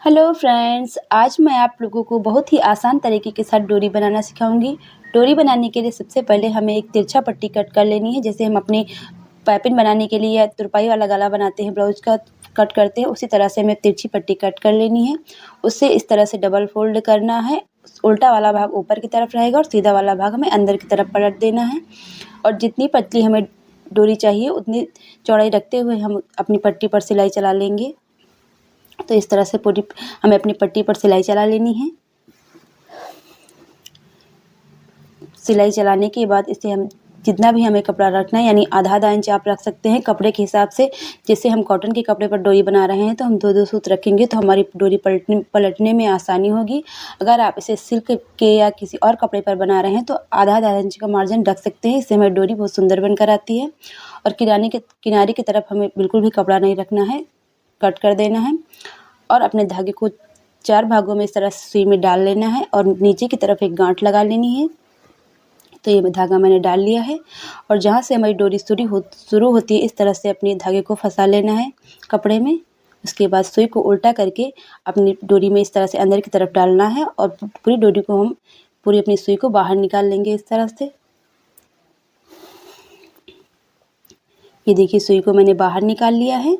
Hello friends, आज मैं आप लोगों को बहुत ही आसान तरीके के साथ डोरी बनाना सिखाऊंगी। डोरी बनाने के लिए सबसे पहले हमें एक तिरछा पट्टी कट कर लेनी है। जैसे हम अपनी पाइपिंग बनाने के लिए या तुरपाई वाला गला बनाते हैं, ब्लाउज का कट करते हैं, उसी तरह से हमें तिरछी पट्टी कट कर लेनी है। उससे इस तरह से डबल फोल्ड करना है। उल्टा वाला भाग ऊपर की तरफ रहेगा और सीधा वाला भाग हमें अंदर की तरफ पलट देना है। और जितनी पतली हमें डोरी चाहिए उतनी चौड़ाई रखते हुए हम अपनी पट्टी पर सिलाई चला लेंगे। तो इस तरह से पूरी हमें अपनी पट्टी पर सिलाई चला लेनी है। सिलाई चलाने के बाद इसे हम जितना भी हमें कपड़ा रखना है, यानी आधा इंच आप रख सकते हैं कपड़े के हिसाब से। जैसे हम कॉटन के कपड़े पर डोरी बना रहे हैं तो हम 2-2 सूत रखेंगे तो हमारी डोरी पलटने में आसानी होगी। अगर आप इसे सिल्क के या किसी और कपड़े पर बना रहे हैं तो आधा इंच का मार्जिन रख सकते हैं। इससे हमारी डोरी बहुत सुंदर बनकर आती है। और किनारे की तरफ हमें बिल्कुल भी कपड़ा नहीं रखना है, कट कर देना है। और अपने धागे को 4 भागों में इस तरह से सुई में डाल लेना है और नीचे की तरफ एक गांठ लगा लेनी है। तो ये धागा मैंने डाल लिया है और जहाँ से हमारी डोरी शुरू होती है इस तरह से अपने धागे को फंसा लेना है कपड़े में। उसके बाद सुई को उल्टा करके अपनी डोरी में इस तरह से अंदर की तरफ डालना है और पूरी डोरी को हम पूरी अपनी सुई को बाहर निकाल लेंगे इस तरह से। ये देखिए, सुई को मैंने बाहर निकाल लिया है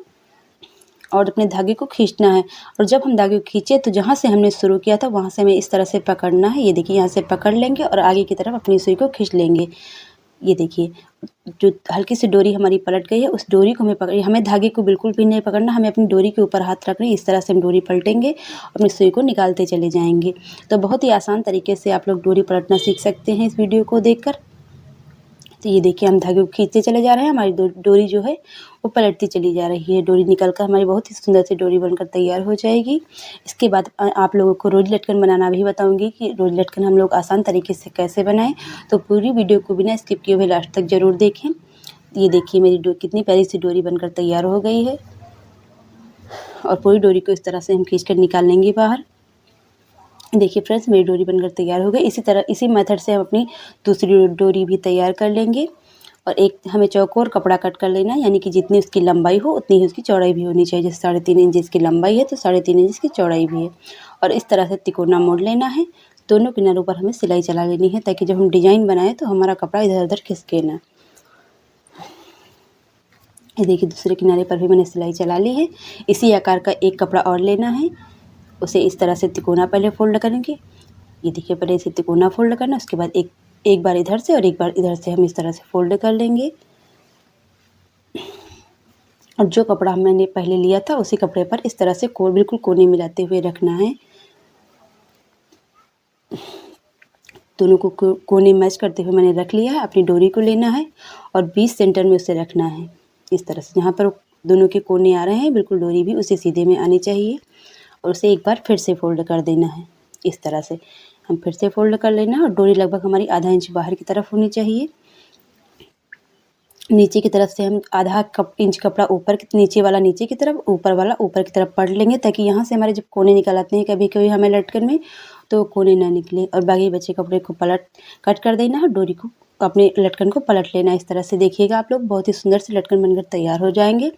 और अपने धागे को खींचना है। और जब हम धागे को खींचे तो जहाँ से हमने शुरू किया था वहाँ से हमें इस तरह से पकड़ना है। ये देखिए, यहाँ से पकड़ लेंगे और आगे की तरफ अपनी सुई को खींच लेंगे। ये देखिए, जो हल्की सी डोरी हमारी पलट गई है उस डोरी को हमें धागे को बिल्कुल भी नहीं पकड़ना, हमें अपनी डोरी के ऊपर हाथ रखना है। इस तरह से हम डोरी पलटेंगे, अपनी सुई को निकालते चले जाएंगे। तो बहुत ही आसान तरीके से आप लोग डोरी पलटना सीख सकते हैं इस वीडियो को देखकर। तो ये देखिए, हम धागे को खींचते चले जा रहे हैं, हमारी डोरी जो है वो पलटती चली जा रही है। डोरी निकलकर हमारी बहुत ही सुंदर सी डोरी बनकर तैयार हो जाएगी। इसके बाद आप लोगों को रोज लटकन बनाना भी बताऊंगी कि रोज लटकन हम लोग आसान तरीके से कैसे बनाएं। तो पूरी वीडियो को बिना स्किप किए हुए लास्ट तक ज़रूर देखें। ये देखिए, मेरी कितनी प्यारी सी डोरी बनकर तैयार हो गई है। और पूरी डोरी को इस तरह से हम खींच कर निकाल लेंगे बाहर। देखिए फ्रेंड्स, मेरी डोरी बनकर तैयार हो गई। इसी मेथड से हम अपनी दूसरी डोरी भी तैयार कर लेंगे। और एक हमें चौकोर कपड़ा कट कर लेना है, यानी कि जितनी उसकी लंबाई हो उतनी ही उसकी चौड़ाई भी होनी चाहिए। जैसे 3.5 इंच इसकी लंबाई है तो 3.5 इंच इसकी चौड़ाई भी है। और इस तरह से तिकोना मोड़ लेना है। दोनों किनारों पर हमें सिलाई चला लेनी है ताकि जब हम डिजाइन बनाएं तो हमारा कपड़ा इधर उधर खिसके ना। ये देखिए, दूसरे किनारे पर भी मैंने सिलाई चला ली है। इसी आकार का एक कपड़ा और लेना है, उसे इस तरह से तिकोना पहले फोल्ड करेंगे। ये देखिए, पहले इसे तिकोना फोल्ड करना, उसके बाद एक बार इधर से और एक बार इधर से हम इस तरह से फोल्ड कर लेंगे। और जो कपड़ा मैंने पहले लिया था उसी कपड़े पर इस तरह से बिल्कुल कोने मिलाते हुए रखना है। दोनों को कोने मैच करते हुए मैंने रख लिया है। अपनी डोरी को लेना है और 20 सेंटर में उसे रखना है इस तरह से। जहाँ पर दोनों के कोने आ रहे हैं बिल्कुल डोरी भी उसी सीधे में आनी चाहिए। और उसे एक बार फिर से फोल्ड कर देना है। इस तरह से हम फिर से फोल्ड कर लेना है और डोरी लगभग हमारी आधा इंच बाहर की तरफ होनी चाहिए। नीचे की तरफ से हम आधा इंच कपड़ा नीचे वाला नीचे की तरफ, ऊपर वाला ऊपर की तरफ पलट लेंगे ताकि यहाँ से हमारे जब कोने निकल आते हैं कभी कभी हमें लटकन में, तो कोने ना निकले। और बाकी बचे कपड़े को कट कर देना है, डोरी को अपने लटकन को पलट लेना। इस तरह से देखिएगा, आप लोग बहुत ही सुंदर से लटकन बनकर तैयार हो जाएंगे।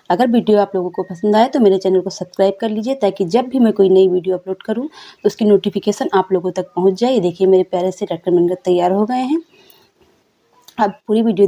अगर वीडियो आप लोगों को पसंद आए तो मेरे चैनल को सब्सक्राइब कर लीजिए ताकि जब भी मैं कोई नई वीडियो अपलोड करूं तो उसकी नोटिफिकेशन आप लोगों तक पहुंच जाए। ये देखिए, मेरे प्यारे से लटकन बनकर तैयार हो गए हैं। अब पूरी वीडियो